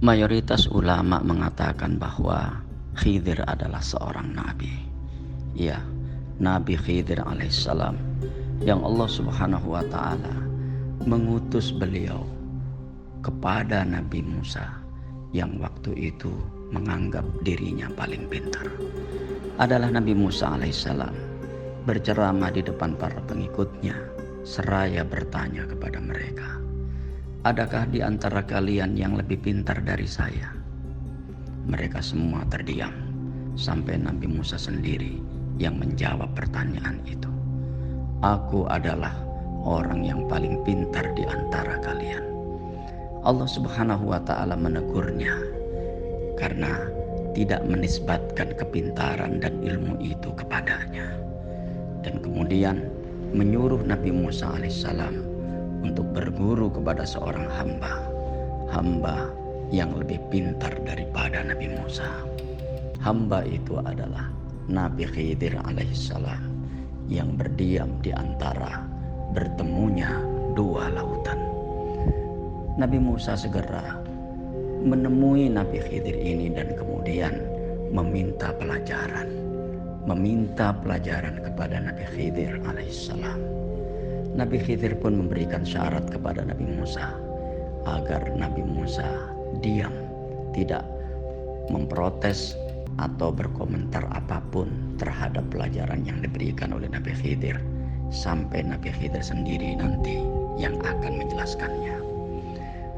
Mayoritas ulama mengatakan bahwa Khidir adalah seorang nabi. Ya, Nabi Khidir alaihissalam yang Allah Subhanahu wa taala mengutus beliau kepada Nabi Musa yang waktu itu menganggap dirinya paling pintar. Adalah Nabi Musa alaihissalam berceramah di depan para pengikutnya seraya bertanya kepada mereka, "Adakah di antara kalian yang lebih pintar dari saya?" Mereka semua terdiam sampai Nabi Musa sendiri yang menjawab pertanyaan itu. "Aku adalah orang yang paling pintar di antara kalian." Allah Subhanahu wa taala menegurnya karena tidak menisbatkan kepintaran dan ilmu itu kepadanya. Dan kemudian menyuruh Nabi Musa alaihissalam untuk berguru kepada seorang hamba yang lebih pintar daripada Nabi Musa. Hamba itu adalah Nabi Khidir alaihissalam yang berdiam di antara bertemunya dua lautan. Nabi Musa segera menemui Nabi Khidir ini dan kemudian meminta pelajaran kepada Nabi Khidir alaihissalam. Nabi Khidir pun memberikan syarat kepada Nabi Musa agar Nabi Musa diam, tidak memprotes atau berkomentar apapun terhadap pelajaran yang diberikan oleh Nabi Khidir sampai Nabi Khidir sendiri nanti yang akan menjelaskannya.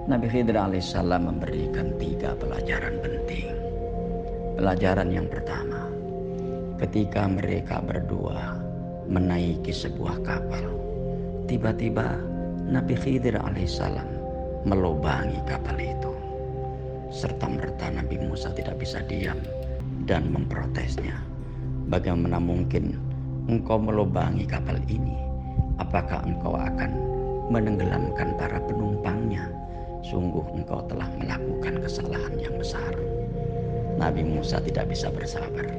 Nabi Khidir alaihissalam memberikan 3 pelajaran penting. Pelajaran yang pertama, ketika mereka berdua menaiki sebuah kapal, tiba-tiba Nabi Khidir alaihissalam melobangi kapal itu. Serta-merta Nabi Musa tidak bisa diam dan memprotesnya. "Bagaimana mungkin engkau melobangi kapal ini? Apakah engkau akan menenggelamkan para penumpangnya? Sungguh engkau telah melakukan kesalahan yang besar." Nabi Musa tidak bisa bersabar.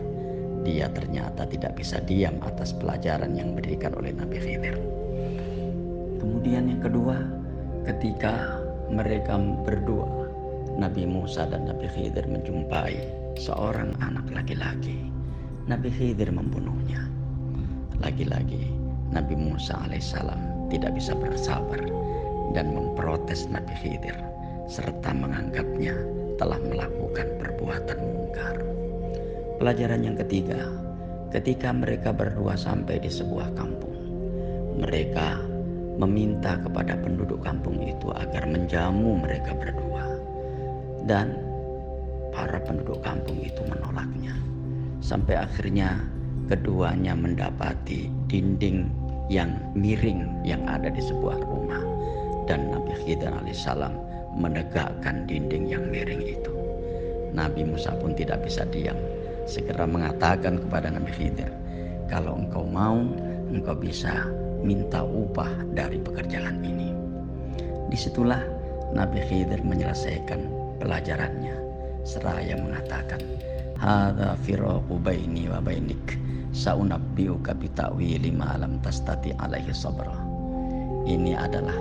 Dia ternyata tidak bisa diam atas pelajaran yang diberikan oleh Nabi Khidir. Kemudian yang kedua, ketika mereka berdua, Nabi Musa dan Nabi Khidir menjumpai seorang anak laki-laki. Nabi Khidir membunuhnya. Lagi-lagi Nabi Musa alaihissalam tidak bisa bersabar dan memprotes Nabi Khidir serta menganggapnya telah melakukan perbuatan mungkar. Pelajaran yang ketiga, ketika mereka berdua sampai di sebuah kampung, mereka meminta kepada penduduk kampung itu agar menjamu mereka berdua, dan para penduduk kampung itu menolaknya. Sampai akhirnya keduanya mendapati dinding yang miring yang ada di sebuah rumah, dan Nabi Khidir alaihissalam menegakkan dinding yang miring itu. Nabi Musa pun tidak bisa diam, segera mengatakan kepada Nabi Khidir, "Kalau engkau mau, engkau bisa minta upah dari pekerjaan ini." Disitulah Nabi Khidir menyelesaikan pelajarannya seraya mengatakan, "Hadza firaqu baini wa bainik, saunabbiuka bita'wili ma lam tastati alaihi sabra." Ini adalah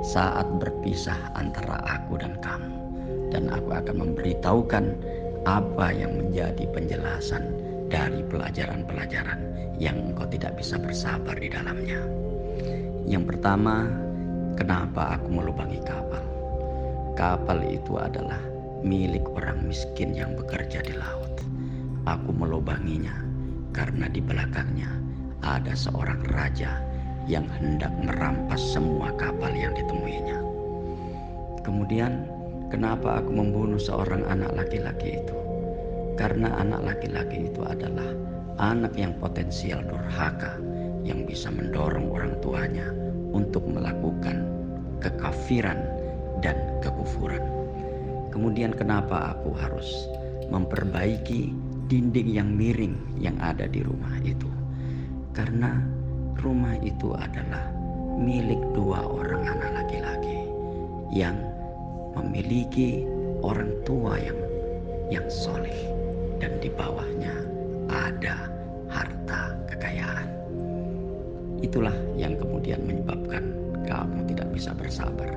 saat berpisah antara aku dan kamu, dan aku akan memberitahukan apa yang menjadi penjelasan dari pelajaran-pelajaran yang engkau tidak bisa bersabar di dalamnya. Yang pertama, kenapa aku melubangi kapal? Kapal itu adalah milik orang miskin yang bekerja di laut. Aku melubanginya karena di belakangnya ada seorang raja yang hendak merampas semua kapal yang ditemuinya. Kemudian, kenapa aku membunuh seorang anak laki-laki itu? Karena anak laki-laki itu adalah anak yang potensial durhaka, yang bisa mendorong orang tuanya untuk melakukan kekafiran dan kekufuran. Kemudian kenapa aku harus memperbaiki dinding yang miring yang ada di rumah itu? Karena rumah itu adalah milik 2 orang anak laki-laki yang memiliki orang tua yang soleh, dan di bawahnya ada harta kekayaan. Itulah yang kemudian menyebabkan kamu tidak bisa bersabar,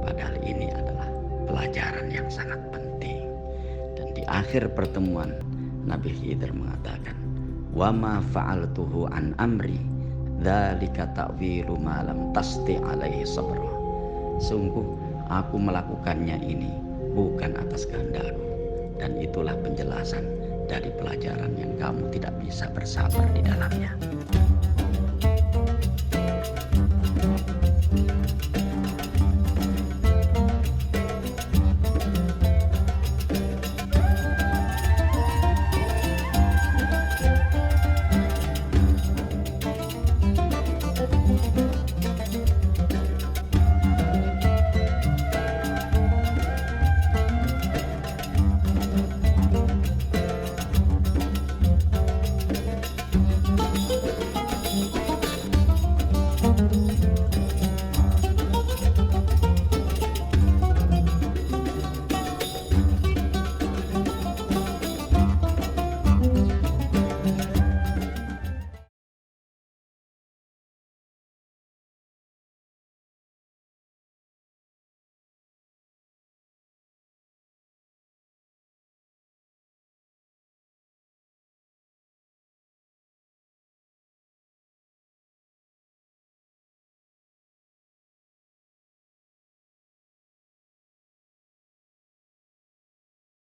padahal ini adalah pelajaran yang sangat penting. Dan di akhir pertemuan Nabi Khidir mengatakan, wa ma fa'altuhu an amri dzalika ta'wilu ma lam tasti alaihi sabra. Sungguh aku melakukannya ini bukan atas kehendakku, dan itulah penjelasan dari pelajaran yang kamu tidak bisa bersabar di dalamnya.